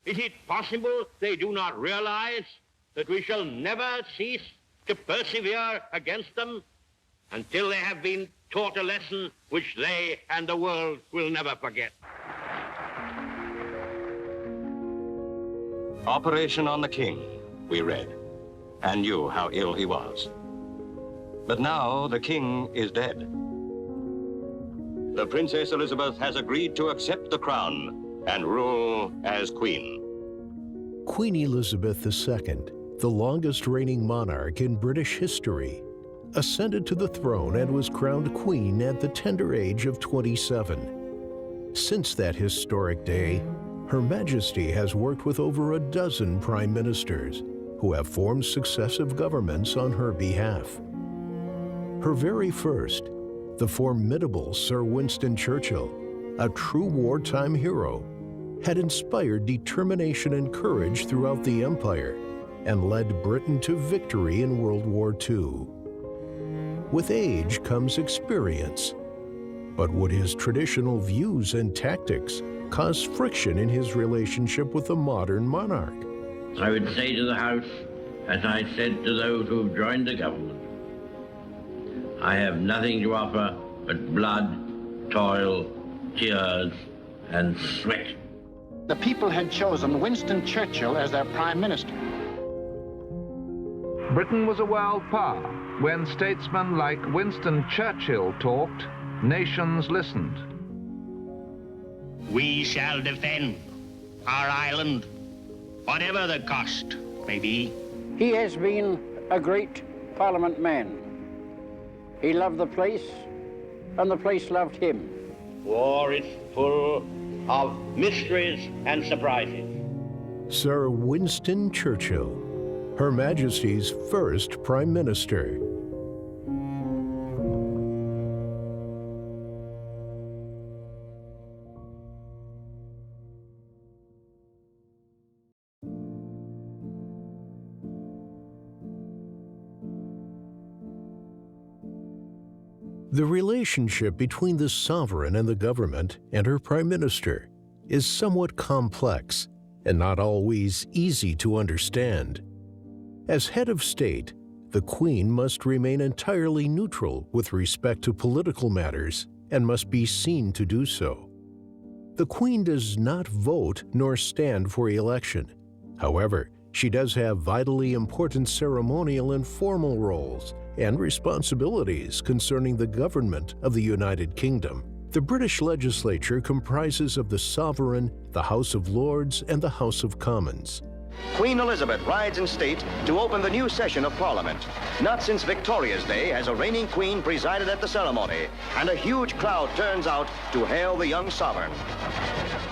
Is it possible they do not realize that we shall never cease to persevere against them until they have been taught a lesson which they and the world will never forget? Operation on the King, we read, and knew how ill he was. But now the King is dead. The Princess Elizabeth has agreed to accept the crown and rule as Queen. Queen Elizabeth II, the longest reigning monarch in British history, ascended to the throne and was crowned Queen at the tender age of 27. Since that historic day, Her Majesty has worked with over a dozen prime ministers who have formed successive governments on her behalf. Her very first, the formidable Sir Winston Churchill, a true wartime hero, had inspired determination and courage throughout the empire and led Britain to victory in World War II. With age comes experience, but would his traditional views and tactics cause friction in his relationship with the modern monarch? I would say to the House, as I said to those who have joined the government, I have nothing to offer but blood, toil, tears, and sweat. The people had chosen Winston Churchill as their prime minister. Britain was a world power. When statesmen like Winston Churchill talked, nations listened. We shall defend our island, whatever the cost may be. He has been a great Parliament man. He loved the place, and the place loved him. War is full of mysteries and surprises. Sir Winston Churchill, Her Majesty's first Prime Minister. The relationship between the sovereign and the government and her prime minister is somewhat complex and not always easy to understand. As head of state, the Queen must remain entirely neutral with respect to political matters and must be seen to do so. The Queen does not vote nor stand for election. However, she does have vitally important ceremonial and formal roles and responsibilities concerning the government of the United Kingdom. The British legislature comprises of the Sovereign, the House of Lords, and the House of Commons. Queen Elizabeth rides in state to open the new session of Parliament. Not since Victoria's Day has a reigning queen presided at the ceremony, and a huge crowd turns out to hail the young sovereign.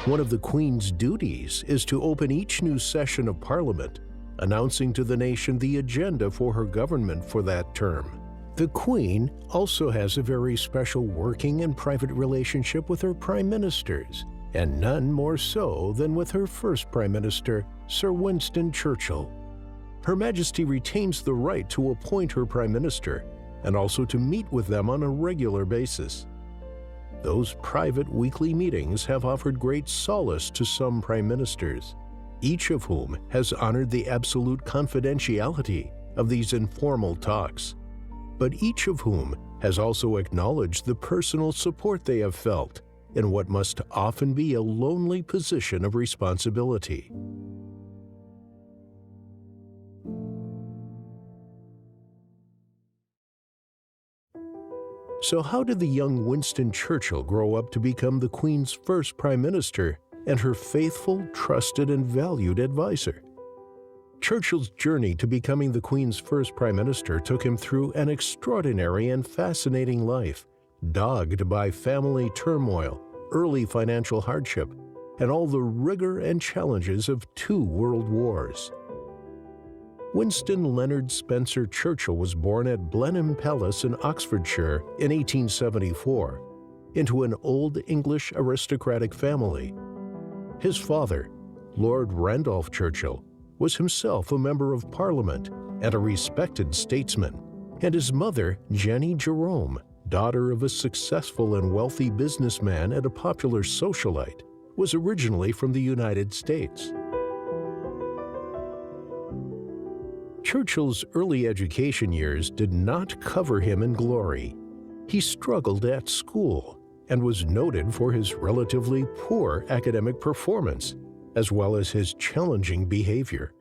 One of the Queen's duties is to open each new session of Parliament, announcing to the nation the agenda for her government for that term. The Queen also has a very special working and private relationship with her prime ministers, and none more so than with her first Prime Minister, Sir Winston Churchill. Her Majesty retains the right to appoint her Prime Minister and also to meet with them on a regular basis. Those private weekly meetings have offered great solace to some Prime Ministers, each of whom has honored the absolute confidentiality of these informal talks, but each of whom has also acknowledged the personal support they have felt in what must often be a lonely position of responsibility. So how did the young Winston Churchill grow up to become the Queen's first Prime Minister and her faithful, trusted, and valued advisor? Churchill's journey to becoming the Queen's first Prime Minister took him through an extraordinary and fascinating life, dogged by family turmoil, early financial hardship, and all the rigor and challenges of 2 world wars. Winston Leonard Spencer Churchill was born at Blenheim Palace in Oxfordshire in 1874 into an Old English aristocratic family. His father, Lord Randolph Churchill, was himself a member of Parliament and a respected statesman, and his mother, Jenny Jerome, daughter of a successful and wealthy businessman and a popular socialite, was originally from the United States. Churchill's early education years did not cover him in glory. He struggled at school and was noted for his relatively poor academic performance, as well as his challenging behavior.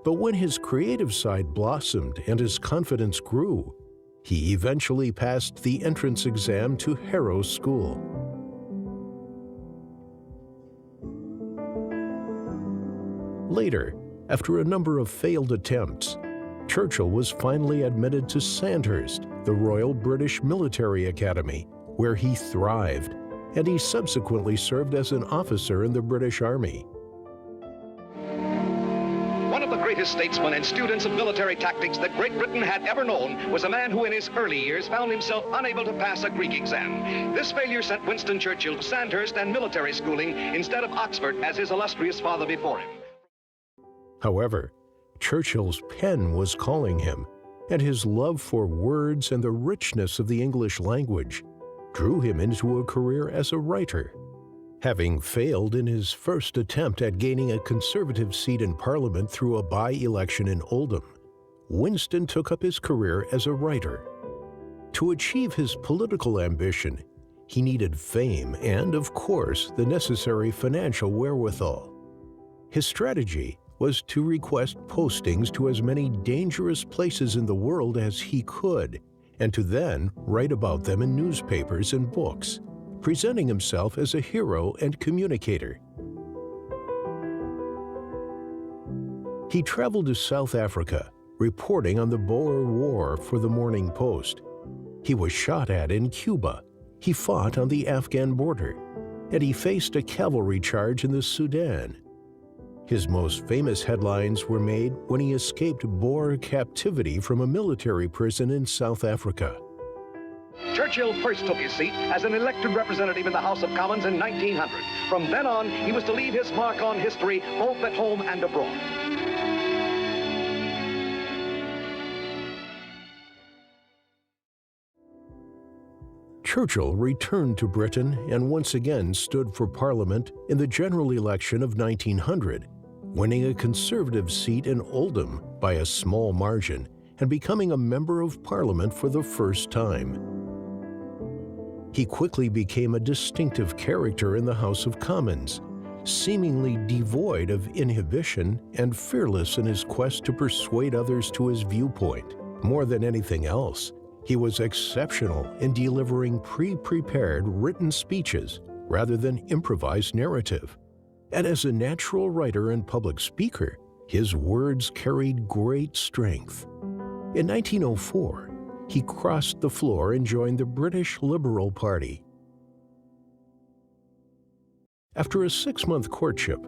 But when his creative side blossomed and his confidence grew, he eventually passed the entrance exam to Harrow School. Later, after a number of failed attempts, Churchill was finally admitted to Sandhurst, the Royal British Military Academy, where he thrived, and he subsequently served as an officer in the British Army. One of the greatest statesmen and students of military tactics that Great Britain had ever known was a man who in his early years found himself unable to pass a Greek exam. This failure sent Winston Churchill to Sandhurst and military schooling instead of Oxford as his illustrious father before him. However, Churchill's pen was calling him, and his love for words and the richness of the English language drew him into a career as a writer. Having failed in his first attempt at gaining a Conservative seat in Parliament through a by-election in Oldham, Winston took up his career as a writer. To achieve his political ambition, he needed fame and, of course, the necessary financial wherewithal. His strategy was to request postings to as many dangerous places in the world as he could, and to then write about them in newspapers and books, presenting himself as a hero and communicator. He traveled to South Africa, reporting on the Boer War for the Morning Post. He was shot at in Cuba. He fought on the Afghan border, and he faced a cavalry charge in the Sudan. His most famous headlines were made when he escaped Boer captivity from a military prison in South Africa. Churchill first took his seat as an elected representative in the House of Commons in 1900. From then on, he was to leave his mark on history both at home and abroad. Churchill returned to Britain and once again stood for Parliament in the general election of 1900, winning a Conservative seat in Oldham by a small margin and becoming a Member of Parliament for the first time. He quickly became a distinctive character in the House of Commons, seemingly devoid of inhibition and fearless in his quest to persuade others to his viewpoint. More than anything else, he was exceptional in delivering pre-prepared written speeches rather than improvised narrative. And as a natural writer and public speaker, his words carried great strength. In 1904, he crossed the floor and joined the British Liberal Party. After a 6-month courtship,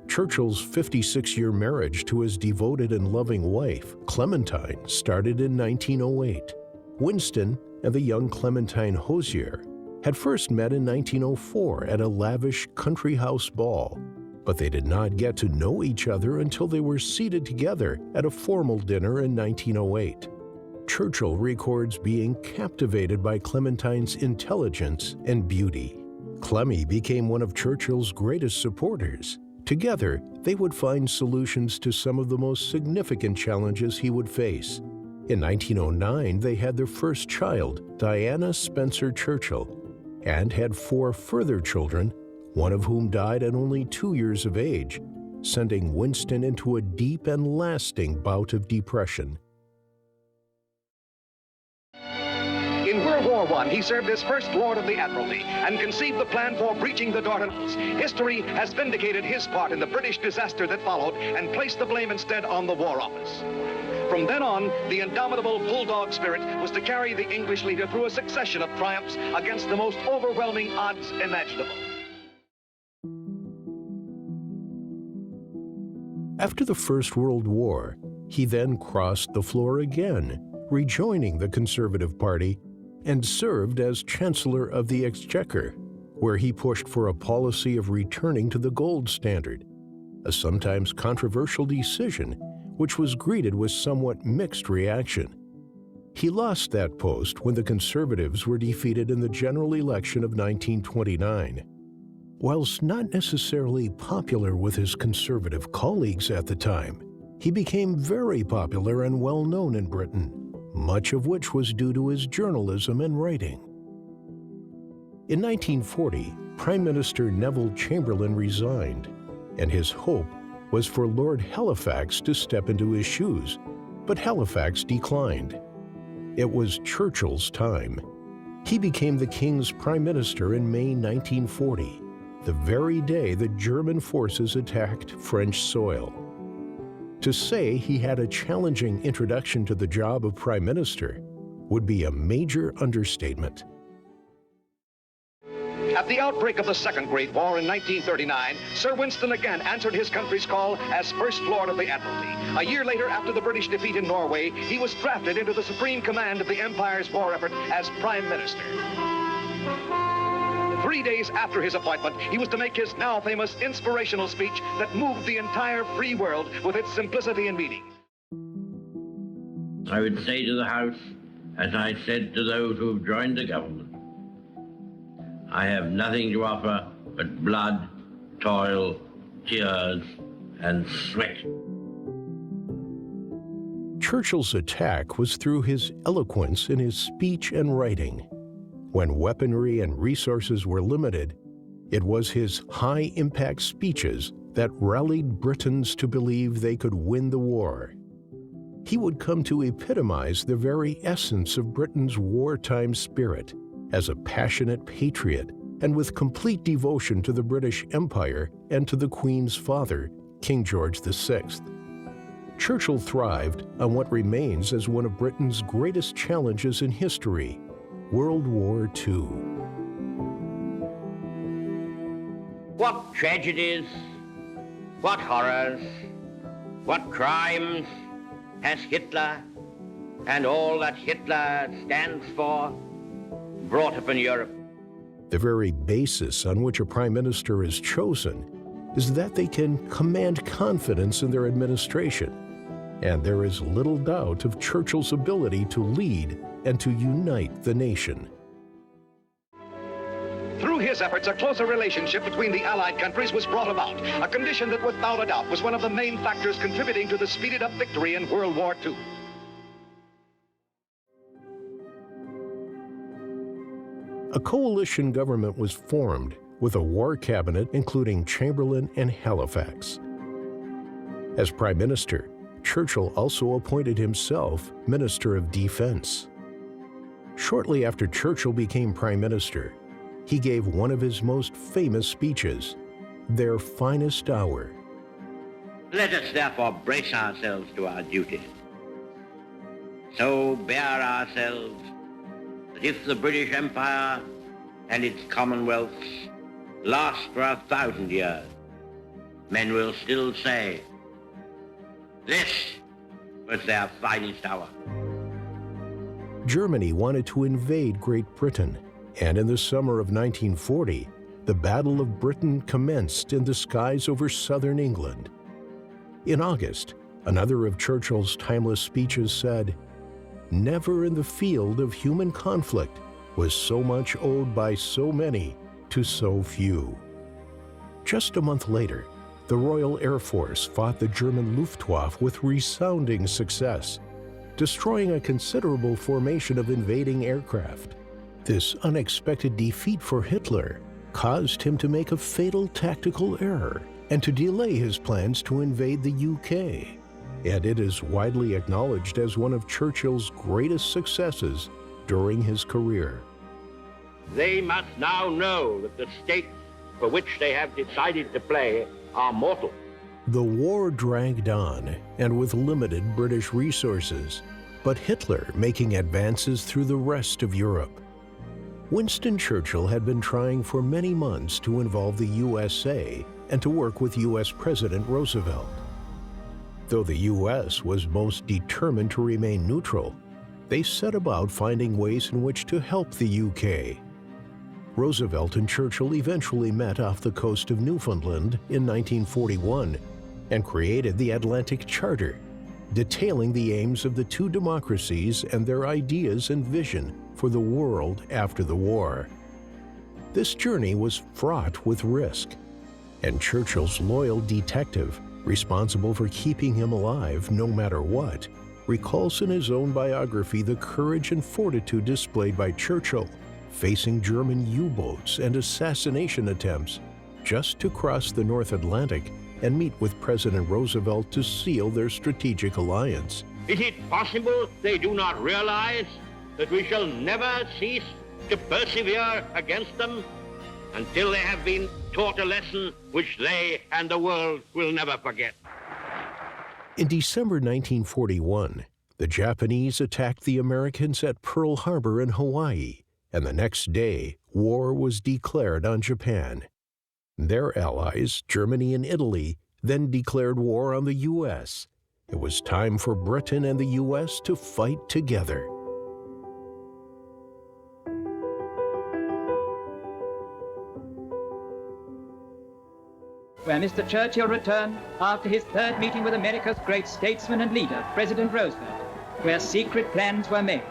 Churchill's 56-year marriage to his devoted and loving wife, Clementine, started in 1908. Winston and the young Clementine Hosier had first met in 1904 at a lavish country house ball, but they did not get to know each other until they were seated together at a formal dinner in 1908. Churchill records being captivated by Clementine's intelligence and beauty. Clemmy became one of Churchill's greatest supporters. Together, they would find solutions to some of the most significant challenges he would face. In 1909, they had their first child, Diana Spencer Churchill, and had 4 further children, one of whom died at only 2 years of age, sending Winston into a deep and lasting bout of depression. In World War I, he served as First Lord of the Admiralty and conceived the plan for breaching the Dardanelles. History has vindicated his part in the British disaster that followed and placed the blame instead on the War Office. From then on, the indomitable bulldog spirit was to carry the English leader through a succession of triumphs against the most overwhelming odds imaginable. After the First World War, he then crossed the floor again, rejoining the Conservative Party, and served as Chancellor of the Exchequer, where he pushed for a policy of returning to the gold standard, a sometimes controversial decision which was greeted with somewhat mixed reaction. He lost that post when the Conservatives were defeated in the general election of 1929. Whilst not necessarily popular with his Conservative colleagues at the time, He became very popular and well-known in Britain, much of which was due to his journalism and writing. In 1940, Prime Minister Neville Chamberlain resigned, and his hope was for Lord Halifax to step into his shoes, but Halifax declined. It was Churchill's time. He became the King's Prime Minister in May 1940, the very day the German forces attacked French soil. To say he had a challenging introduction to the job of Prime Minister would be a major understatement. At the outbreak of the Second Great War in 1939, Sir Winston again answered his country's call as First Lord of the Admiralty. A year later, after the British defeat in Norway, he was drafted into the supreme command of the Empire's war effort as Prime Minister. 3 days after his appointment, he was to make his now famous inspirational speech that moved the entire free world with its simplicity and meaning. I would say to the House, as I said to those who have joined the government, I have nothing to offer but blood, toil, tears, and sweat. Churchill's attack was through his eloquence in his speech and writing. When weaponry and resources were limited, it was his high-impact speeches that rallied Britons to believe they could win the war. He would come to epitomize the very essence of Britain's wartime spirit as a passionate patriot and with complete devotion to the British Empire and to the Queen's father, King George VI. Churchill thrived on what remains as one of Britain's greatest challenges in history, World War II. What tragedies, what horrors, what crimes has Hitler and all that Hitler stands for brought upon Europe? The very basis on which a prime minister is chosen is that they can command confidence in their administration, and there is little doubt of Churchill's ability to lead and to unite the nation. Through his efforts, a closer relationship between the Allied countries was brought about, a condition that without a doubt was one of the main factors contributing to the speeded-up victory in World War II. A coalition government was formed with a war cabinet including Chamberlain and Halifax. As Prime Minister, Churchill also appointed himself Minister of Defense. Shortly after Churchill became Prime Minister, he gave one of his most famous speeches, Their Finest Hour. Let us therefore brace ourselves to our duty. So bear ourselves that if the British Empire and its commonwealths last for 1,000 years, men will still say, this was their finest hour. Germany wanted to invade Great Britain, and in the summer of 1940, the Battle of Britain commenced in the skies over southern England. In August, another of Churchill's timeless speeches said, "Never in the field of human conflict was so much owed by so many to so few." Just a month later, the Royal Air Force fought the German Luftwaffe with resounding success, destroying a considerable formation of invading aircraft. This unexpected defeat for Hitler caused him to make a fatal tactical error and to delay his plans to invade the UK. And it is widely acknowledged as one of Churchill's greatest successes during his career. They must now know that the stakes for which they have decided to play are mortal. The war dragged on, and with limited British resources, but Hitler making advances through the rest of Europe. Winston Churchill had been trying for many months to involve the USA and to work with US President Roosevelt. Though the US was most determined to remain neutral, they set about finding ways in which to help the UK. Roosevelt and Churchill eventually met off the coast of Newfoundland in 1941 and created the Atlantic Charter, detailing the aims of the two democracies and their ideas and vision for the world after the war. This journey was fraught with risk, and Churchill's loyal detective, responsible for keeping him alive no matter what, recalls in his own biography the courage and fortitude displayed by Churchill, facing German U-boats and assassination attempts just to cross the North Atlantic and meet with President Roosevelt to seal their strategic alliance. Is it possible they do not realize that we shall never cease to persevere against them until they have been taught a lesson which they and the world will never forget? In December 1941, the Japanese attacked the Americans at Pearl Harbor in Hawaii, and the next day, war was declared on Japan. Their allies, Germany and Italy, then declared war on the U.S. It was time for Britain and the U.S. to fight together. Where Mr. Churchill returned after his third meeting with America's great statesman and leader, President Roosevelt, where secret plans were made.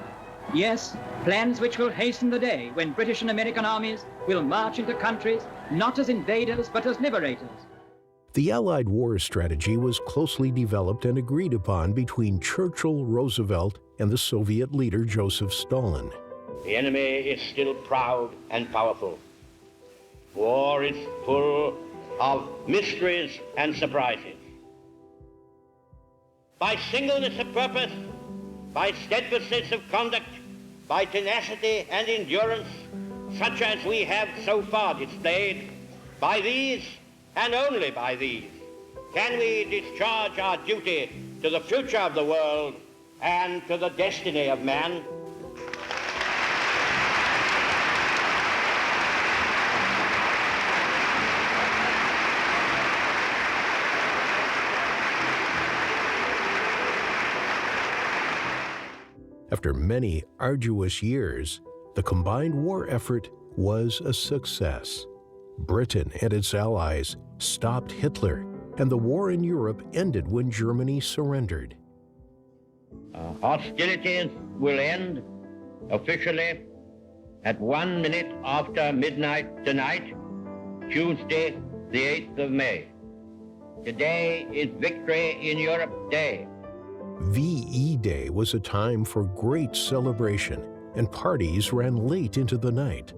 Yes, plans which will hasten the day when British and American armies will march into countries not as invaders but as liberators. The Allied war strategy was closely developed and agreed upon between Churchill, Roosevelt, and the Soviet leader Joseph Stalin. The enemy is still proud and powerful. War is full of mysteries and surprises. By singleness of purpose, by steadfastness of conduct, by tenacity and endurance, such as we have so far displayed, by these and only by these can we discharge our duty to the future of the world and to the destiny of man. After many arduous years, the combined war effort was a success. Britain and its allies stopped Hitler, and the war in Europe ended when Germany surrendered. Hostilities will end officially at 1 minute after midnight tonight, Tuesday, the 8th of May. Today is Victory in Europe Day. VE Day was a time for great celebration, and parties ran late into the night.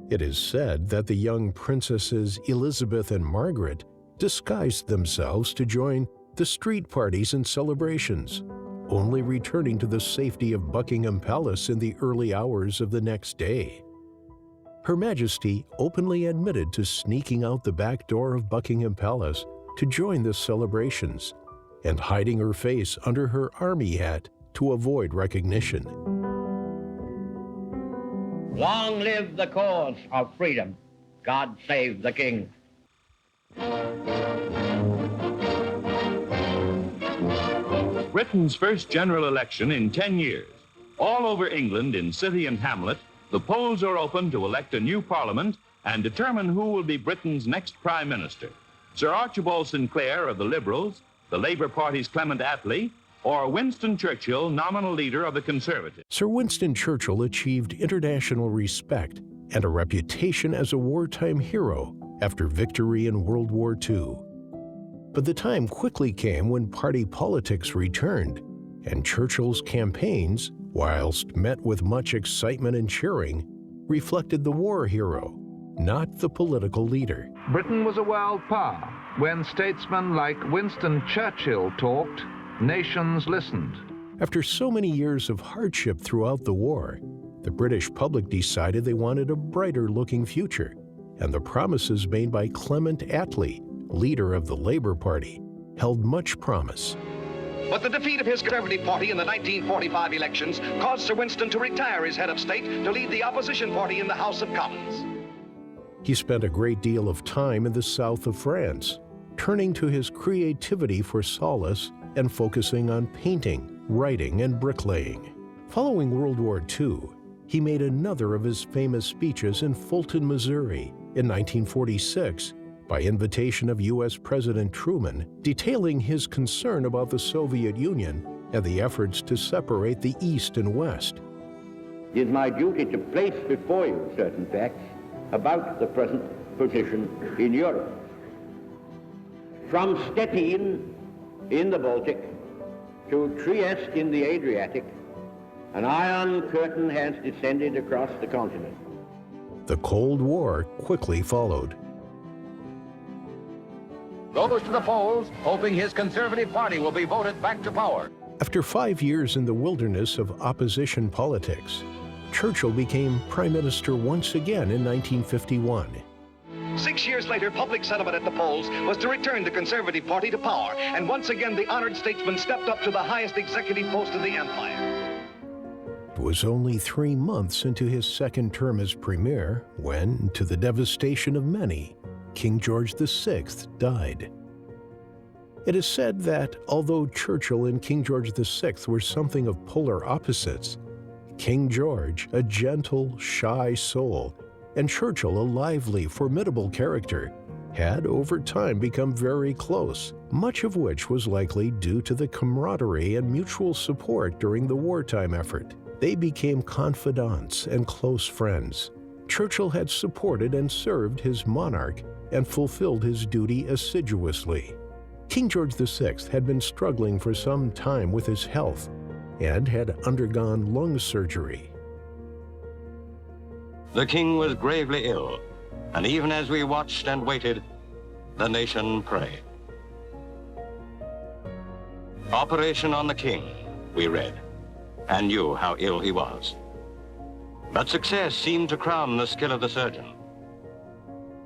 It is said that the young princesses Elizabeth and Margaret disguised themselves to join the street parties and celebrations, only returning to the safety of Buckingham Palace in the early hours of the next day. Her Majesty openly admitted to sneaking out the back door of Buckingham Palace to join the celebrations, and hiding her face under her army hat to avoid recognition. Long live the cause of freedom. God save the King. Britain's first general election in 10 years. All over England, in city and hamlet, the polls are open to elect a new parliament and determine who will be Britain's next prime minister. Sir Archibald Sinclair of the Liberals, the Labour Party's Clement Attlee, or Winston Churchill, nominal leader of the Conservatives. Sir Winston Churchill achieved international respect and a reputation as a wartime hero after victory in World War II. But the time quickly came when party politics returned, and Churchill's campaigns, whilst met with much excitement and cheering, reflected the war hero, not the political leader. Britain was a world power. When statesmen like Winston Churchill talked, nations listened. After so many years of hardship throughout the war, the British public decided they wanted a brighter-looking future, and the promises made by Clement Attlee, leader of the Labour Party, held much promise. But the defeat of his Conservative Party in the 1945 elections caused Sir Winston to retire as head of state to lead the opposition party in the House of Commons. He spent a great deal of time in the south of France, turning to his creativity for solace and focusing on painting, writing, and bricklaying. Following World War II, he made another of his famous speeches in Fulton, Missouri in 1946 by invitation of U.S. President Truman, detailing his concern about the Soviet Union and the efforts to separate the East and West. It is my duty to place before you certain facts about the present position in Europe. from Stettin in the Baltic to Trieste in the Adriatic, an iron curtain has descended across the continent. The Cold War quickly followed. Goes to the polls, hoping his Conservative Party will be voted back to power. After 5 years in the wilderness of opposition politics, Churchill became Prime Minister once again in 1951. 6 years later, public sentiment at the polls was to return the Conservative Party to power, and once again the honored statesman stepped up to the highest executive post in the empire. It was only 3 months into his second term as Premier when, to the devastation of many, King George VI died. It is said that although Churchill and King George VI were something of polar opposites, King George, a gentle, shy soul, and Churchill, a lively, formidable character, had over time become very close, much of which was likely due to the camaraderie and mutual support during the wartime effort. They became confidants and close friends. Churchill had supported and served his monarch and fulfilled his duty assiduously. King George VI had been struggling for some time with his health and had undergone lung surgery. The king was gravely ill, and even as we watched and waited, the nation prayed. Operation on the king, we read, and knew how ill he was. But success seemed to crown the skill of the surgeon.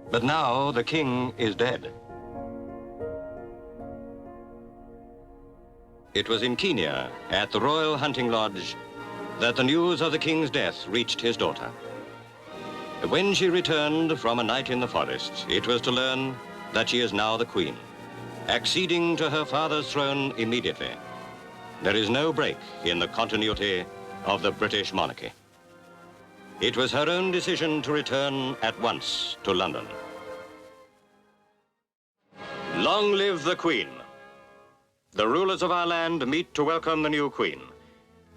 But now the king is dead. It was in Kenya, at the Royal Hunting Lodge, that the news of the king's death reached his daughter. When she returned from a night in the forest, it was to learn that she is now the queen, acceding to her father's throne immediately. There is no break in the continuity of the British monarchy. It was her own decision to return at once to London. Long live the Queen! The rulers of our land meet to welcome the new Queen.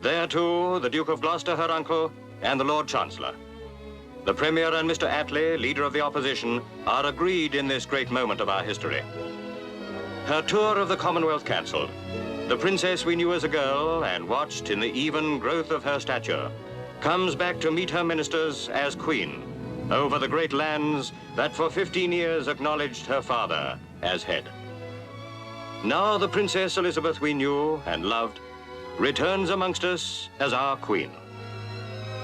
There too, the Duke of Gloucester, her uncle, and the Lord Chancellor. The Premier and Mr. Attlee, leader of the opposition, are agreed in this great moment of our history. Her tour of the Commonwealth cancelled. The princess we knew as a girl and watched in the even growth of her stature comes back to meet her ministers as queen over the great lands that for 15 years acknowledged her father as head. Now the Princess Elizabeth we knew and loved returns amongst us as our queen.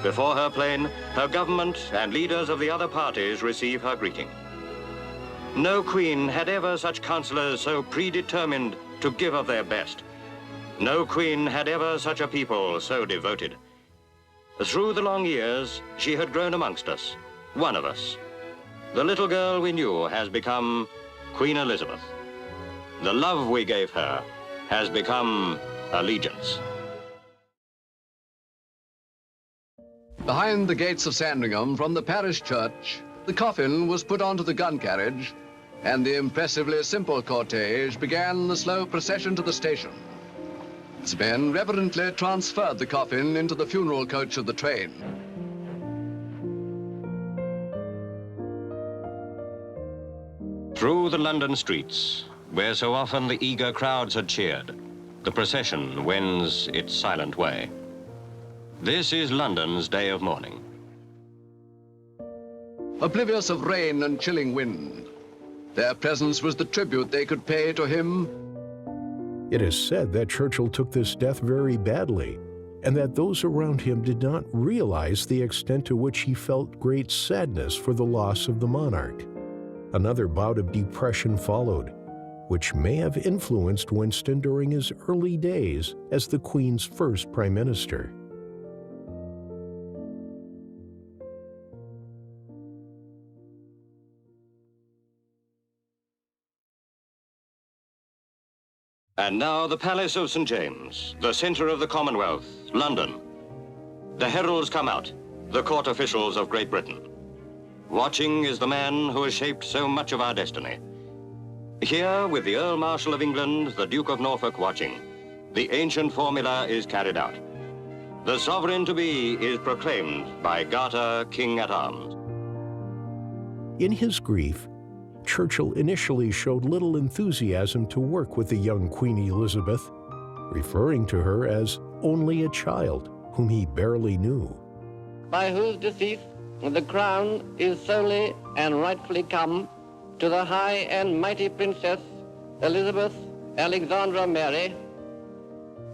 Before her plane, her government and leaders of the other parties receive her greeting. No queen had ever such counselors so predetermined to give of their best. No queen had ever such a people so devoted. Through the long years, she had grown amongst us, one of us. The little girl we knew has become Queen Elizabeth. The love we gave her has become allegiance. Behind the gates of Sandringham, from the parish church, the coffin was put onto the gun carriage, and the impressively simple cortege began the slow procession to the station. Its men reverently transferred the coffin into the funeral coach of the train. Through the London streets, where so often the eager crowds had cheered, the procession wends its silent way. This is London's day of mourning. Oblivious of rain and chilling wind, their presence was the tribute they could pay to him. It is said that Churchill took this death very badly, and that those around him did not realize the extent to which he felt great sadness for the loss of the monarch. Another bout of depression followed, which may have influenced Winston during his early days as the Queen's first Prime Minister. And now the Palace of St. James, the center of the Commonwealth, London. The heralds come out, the court officials of Great Britain. Watching is the man who has shaped so much of our destiny. Here, with the Earl Marshal of England, the Duke of Norfolk watching, the ancient formula is carried out. The sovereign-to-be is proclaimed by Garter, King-at-Arms. In his grief, Churchill initially showed little enthusiasm to work with the young Queen Elizabeth, referring to her as only a child whom he barely knew. By whose decease the crown is solely and rightfully come to the high and mighty Princess Elizabeth Alexandra Mary.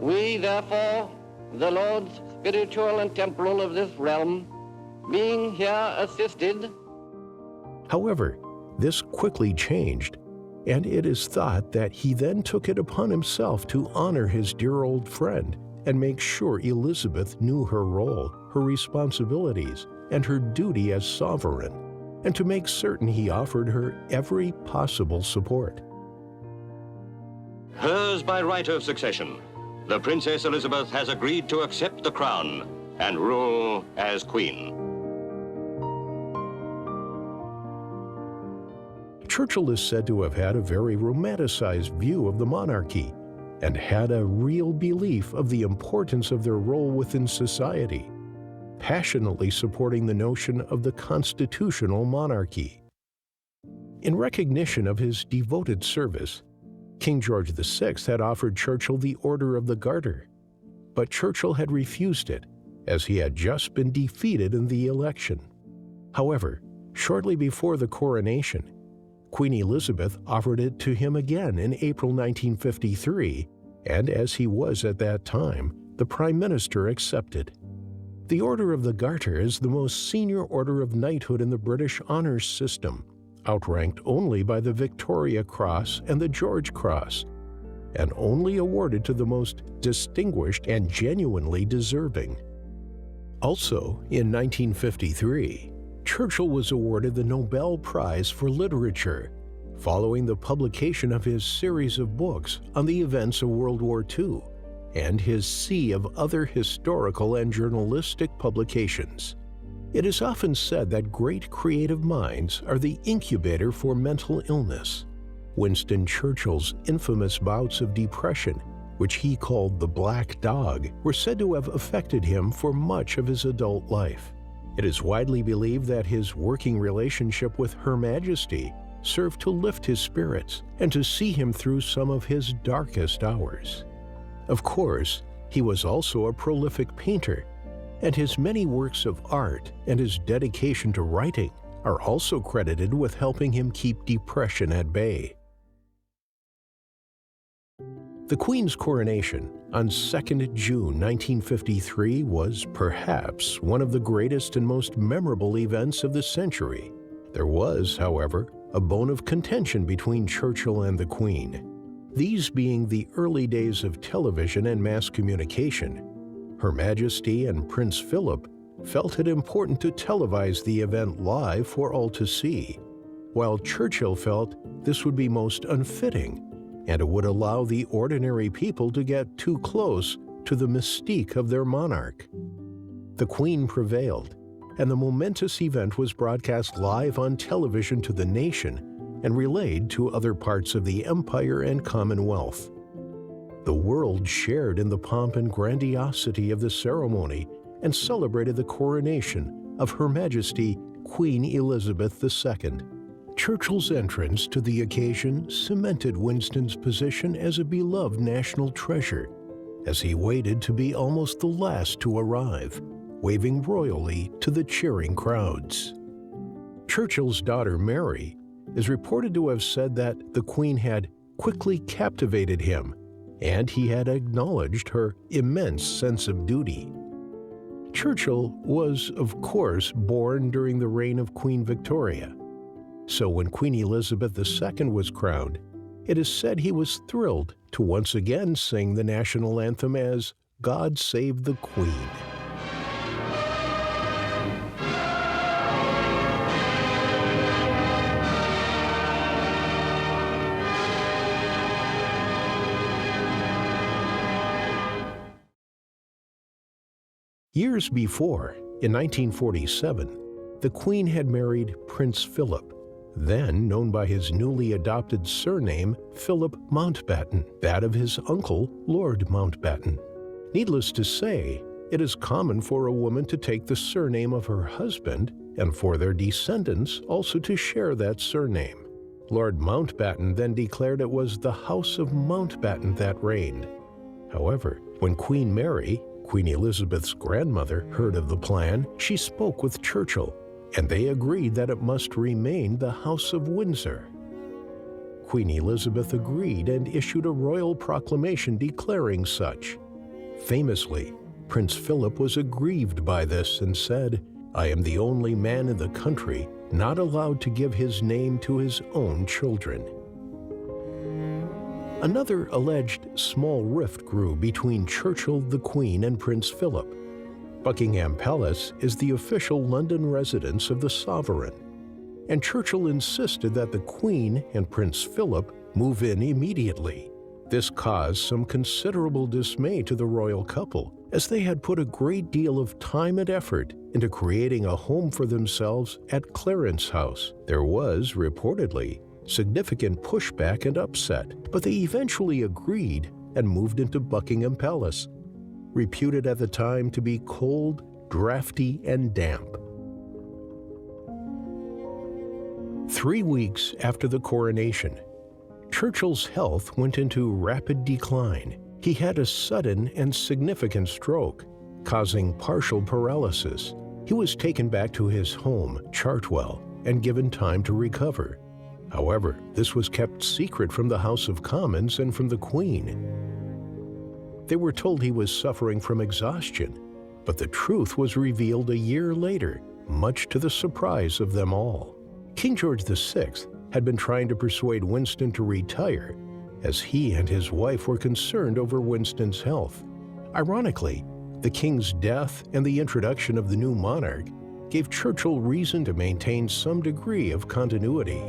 We, therefore, the lords spiritual and temporal of this realm, being here assisted. However, this quickly changed, and it is thought that he then took it upon himself to honor his dear old friend and make sure Elizabeth knew her role, her responsibilities, and her duty as sovereign, and to make certain he offered her every possible support. Hers by right of succession, the Princess Elizabeth has agreed to accept the crown and rule as queen. Churchill is said to have had a very romanticized view of the monarchy and had a real belief of the importance of their role within society, passionately supporting the notion of the constitutional monarchy. In recognition of his devoted service, King George VI had offered Churchill the Order of the Garter, but Churchill had refused it, as he had just been defeated in the election. However, shortly before the coronation, Queen Elizabeth offered it to him again in April 1953, and as he was at that time, the Prime Minister accepted. The Order of the Garter is the most senior order of knighthood in the British honours system, outranked only by the Victoria Cross and the George Cross, and only awarded to the most distinguished and genuinely deserving. Also, in 1953, Churchill was awarded the Nobel Prize for Literature, following the publication of his series of books on the events of World War II and his sea of other historical and journalistic publications. It is often said that great creative minds are the incubator for mental illness. Winston Churchill's infamous bouts of depression, which he called the Black Dog, were said to have affected him for much of his adult life. It is widely believed that his working relationship with Her Majesty served to lift his spirits and to see him through some of his darkest hours. Of course, he was also a prolific painter, and his many works of art and his dedication to writing are also credited with helping him keep depression at bay. The Queen's coronation on 2nd June 1953 was perhaps one of the greatest and most memorable events of the century. There was, however, a bone of contention between Churchill and the Queen. These being the early days of television and mass communication, Her Majesty and Prince Philip felt it important to televise the event live for all to see, while Churchill felt this would be most unfitting and it would allow the ordinary people to get too close to the mystique of their monarch. The Queen prevailed, and the momentous event was broadcast live on television to the nation and relayed to other parts of the Empire and Commonwealth. The world shared in the pomp and grandiosity of the ceremony and celebrated the coronation of Her Majesty Queen Elizabeth II. Churchill's entrance to the occasion cemented Winston's position as a beloved national treasure, as he waited to be almost the last to arrive, waving royally to the cheering crowds. Churchill's daughter Mary is reported to have said that the Queen had quickly captivated him, and he had acknowledged her immense sense of duty. Churchill was, of course, born during the reign of Queen Victoria. So when Queen Elizabeth II was crowned, it is said he was thrilled to once again sing the national anthem as God Save the Queen. Years before, in 1947, the Queen had married Prince Philip, then known by his newly adopted surname Philip Mountbatten, that of his uncle Lord Mountbatten. Needless to say, it is common for a woman to take the surname of her husband and for their descendants also to share that surname. Lord Mountbatten then declared it was the House of Mountbatten that reigned. However, when Queen Mary, Queen Elizabeth's grandmother, heard of the plan, she spoke with Churchill, and they agreed that it must remain the House of Windsor. Queen Elizabeth agreed and issued a royal proclamation declaring such. Famously, Prince Philip was aggrieved by this and said, "I am the only man in the country not allowed to give his name to his own children." Another alleged small rift grew between Churchill, the Queen, and Prince Philip. Buckingham Palace is the official London residence of the sovereign, and Churchill insisted that the Queen and Prince Philip move in immediately. This caused some considerable dismay to the royal couple, as they had put a great deal of time and effort into creating a home for themselves at Clarence House. There was, reportedly, significant pushback and upset, but they eventually agreed and moved into Buckingham Palace, reputed at the time to be cold, drafty, and damp. 3 weeks after the coronation, Churchill's health went into rapid decline. He had a sudden and significant stroke, causing partial paralysis. He was taken back to his home, Chartwell, and given time to recover. However, this was kept secret from the House of Commons and from the Queen. They were told he was suffering from exhaustion, but the truth was revealed a year later, much to the surprise of them all. King George VI had been trying to persuade Winston to retire, as he and his wife were concerned over Winston's health. Ironically, the king's death and the introduction of the new monarch gave Churchill reason to maintain some degree of continuity.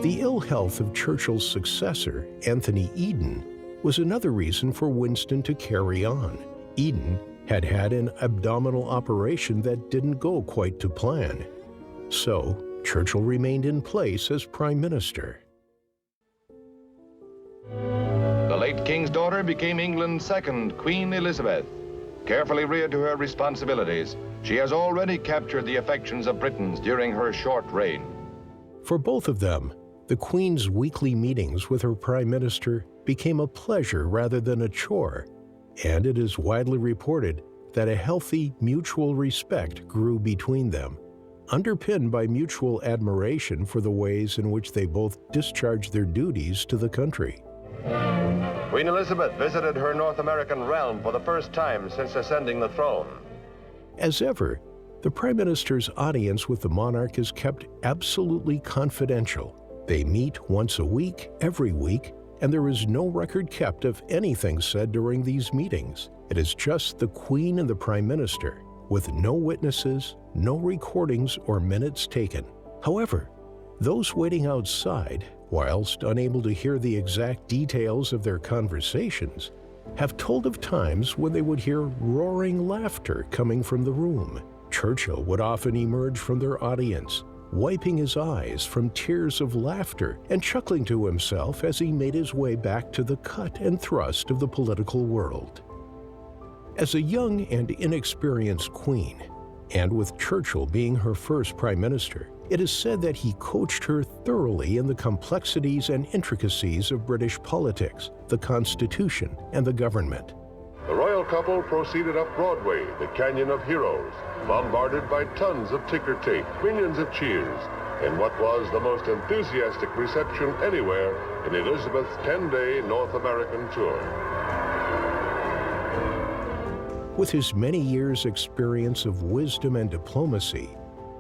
The ill health of Churchill's successor, Anthony Eden, was another reason for Winston to carry on. Eden had had an abdominal operation that didn't go quite to plan. So, Churchill remained in place as Prime Minister. The late King's daughter became England's second Queen Elizabeth. Carefully reared to her responsibilities, she has already captured the affections of Britons during her short reign. For both of them, the Queen's weekly meetings with her Prime Minister became a pleasure rather than a chore, and it is widely reported that a healthy mutual respect grew between them, underpinned by mutual admiration for the ways in which they both discharged their duties to the country. Queen Elizabeth visited her North American realm for the first time since ascending the throne. As ever, the Prime Minister's audience with the monarch is kept absolutely confidential. They meet once a week, every week, and there is no record kept of anything said during these meetings. It is just the Queen and the Prime Minister, with no witnesses, no recordings or minutes taken. However, those waiting outside, whilst unable to hear the exact details of their conversations, have told of times when they would hear roaring laughter coming from the room. Churchill would often emerge from their audience, wiping his eyes from tears of laughter and chuckling to himself as he made his way back to the cut and thrust of the political world. As a young and inexperienced queen, and with Churchill being her first prime minister, it is said that he coached her thoroughly in the complexities and intricacies of British politics, the Constitution, and the government. The royal couple proceeded up Broadway, the Canyon of Heroes, bombarded by tons of ticker tape, millions of cheers, in what was the most enthusiastic reception anywhere in Elizabeth's 10-day North American tour. With his many years' experience of wisdom and diplomacy,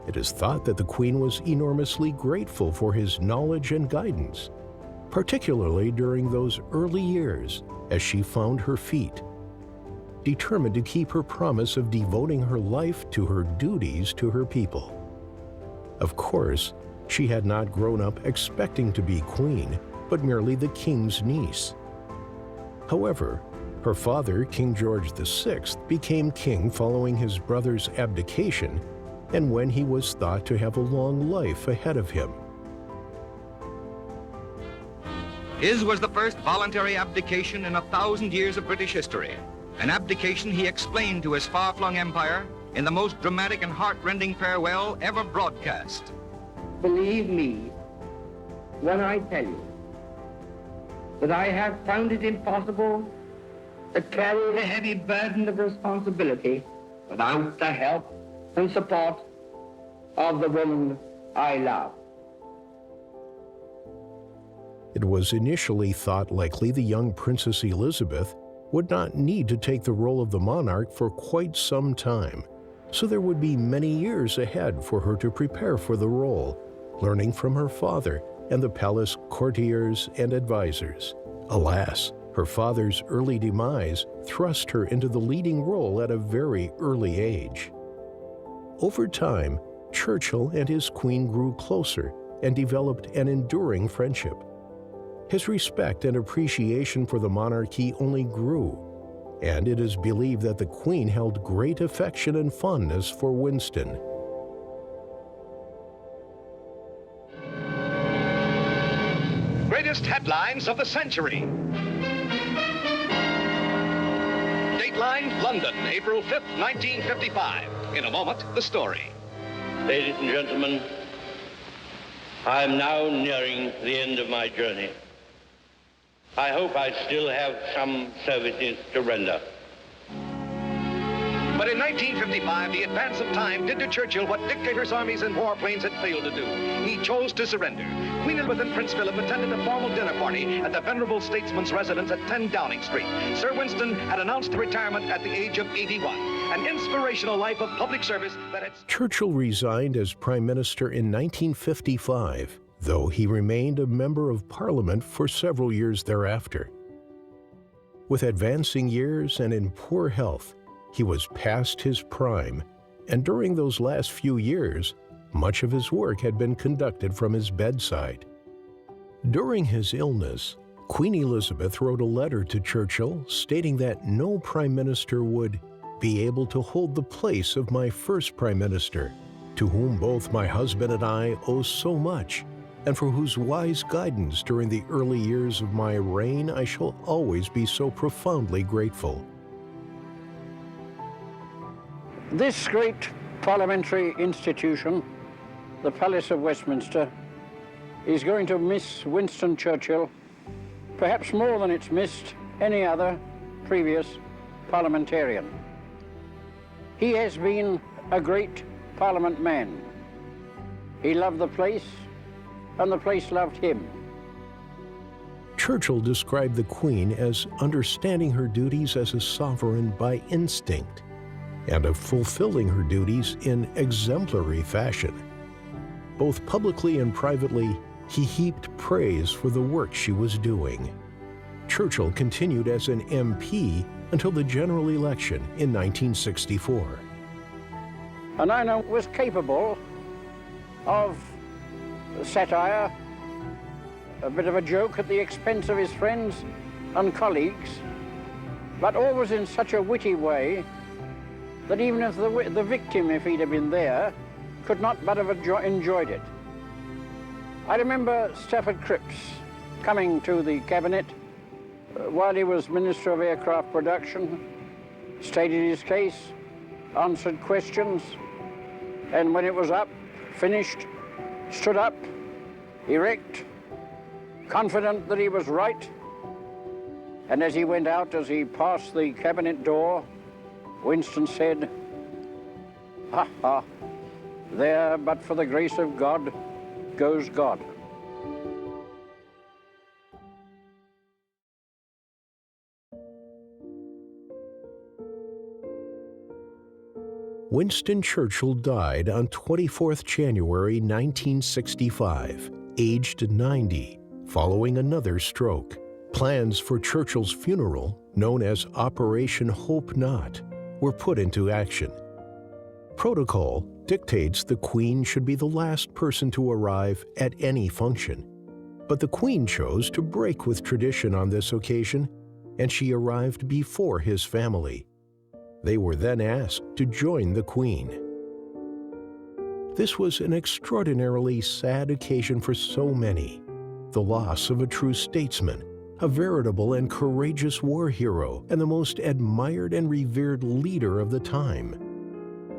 it is thought that the Queen was enormously grateful for his knowledge and guidance, particularly during those early years as she found her feet, determined to keep her promise of devoting her life to her duties to her people. Of course, she had not grown up expecting to be queen, but merely the king's niece. However, her father, King George VI, became king following his brother's abdication and when he was thought to have a long life ahead of him. His was the first voluntary abdication in 1,000 years of British history, an abdication he explained to his far-flung empire in the most dramatic and heart-rending farewell ever broadcast. Believe me, when I tell you that I have found it impossible to carry the heavy burden of responsibility without the help and support of the woman I love. It was initially thought likely the young Princess Elizabeth would not need to take the role of the monarch for quite some time, so there would be many years ahead for her to prepare for the role, learning from her father and the palace courtiers and advisors. Alas, her father's early demise thrust her into the leading role at a very early age. Over time, Churchill and his queen grew closer and developed an enduring friendship. His respect and appreciation for the monarchy only grew, and it is believed that the Queen held great affection and fondness for Winston. Greatest headlines of the century. Dateline, London, April 5th, 1955. In a moment, the story. Ladies and gentlemen, I am now nearing the end of my journey. I hope I still have some services to render. But in 1955, the advance of time did to Churchill what dictators' armies and warplanes had failed to do. He chose to surrender. Queen Elizabeth and Prince Philip attended a formal dinner party at the venerable statesman's residence at 10 Downing Street. Sir Winston had announced retirement at the age of 81, an inspirational life of public service that had... Churchill resigned as Prime Minister in 1955, though he remained a member of Parliament for several years thereafter. With advancing years and in poor health, he was past his prime, and during those last few years, much of his work had been conducted from his bedside. During his illness, Queen Elizabeth wrote a letter to Churchill stating that no prime minister would be able to hold the place of my first prime minister, to whom both my husband and I owe so much, and for whose wise guidance during the early years of my reign I shall always be so profoundly grateful. This great parliamentary institution, the Palace of Westminster, is going to miss Winston Churchill perhaps more than it's missed any other previous parliamentarian. He has been a great Parliament man. He loved the place, and the place loved him. Churchill described the Queen as understanding her duties as a sovereign by instinct, and of fulfilling her duties in exemplary fashion. Both publicly and privately, he heaped praise for the work she was doing. Churchill continued as an MP until the general election in 1964. And I know was capable of satire, a bit of a joke at the expense of his friends and colleagues, but always in such a witty way that even if the victim, if he'd have been there, could not but have enjoyed it. I remember Stafford Cripps coming to the cabinet while he was Minister of Aircraft Production, stated his case, answered questions, and when it was up, finished, stood up, erect, confident that he was right, and as he went out, as he passed the cabinet door, Winston said, "Ha ha, there, but for the grace of God, goes God." Winston Churchill died on 24th January 1965, aged 90, following another stroke. Plans for Churchill's funeral, known as Operation Hope Not, were put into action. Protocol dictates the Queen should be the last person to arrive at any function. But the Queen chose to break with tradition on this occasion, and she arrived before his family. They were then asked to join the Queen. This was an extraordinarily sad occasion for so many. The loss of a true statesman, a veritable and courageous war hero, and the most admired and revered leader of the time.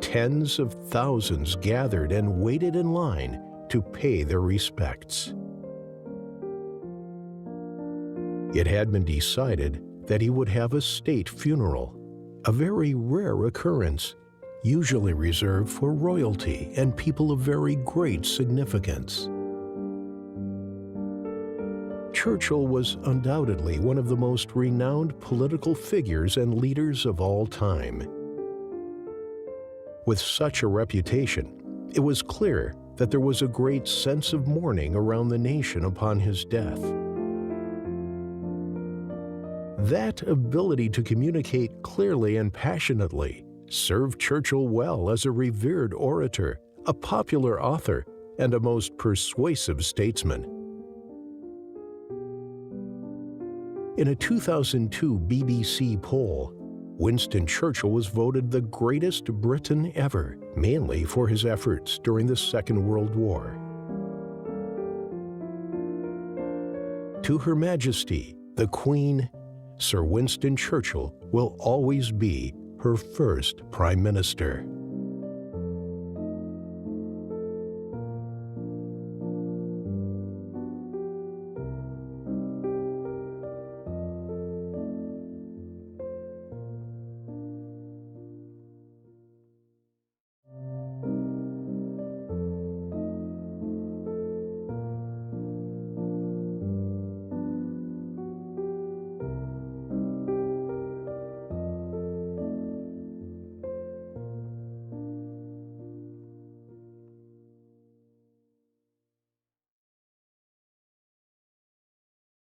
Tens of thousands gathered and waited in line to pay their respects. It had been decided that he would have a state funeral, a very rare occurrence, usually reserved for royalty and people of very great significance. Churchill was undoubtedly one of the most renowned political figures and leaders of all time. With such a reputation, it was clear that there was a great sense of mourning around the nation upon his death. That ability to communicate clearly and passionately served Churchill well as a revered orator, a popular author, and a most persuasive statesman. In a 2002 BBC poll, Winston Churchill was voted the greatest Briton ever, mainly for his efforts during the Second World War. To Her Majesty, the Queen, Sir Winston Churchill will always be her first Prime Minister.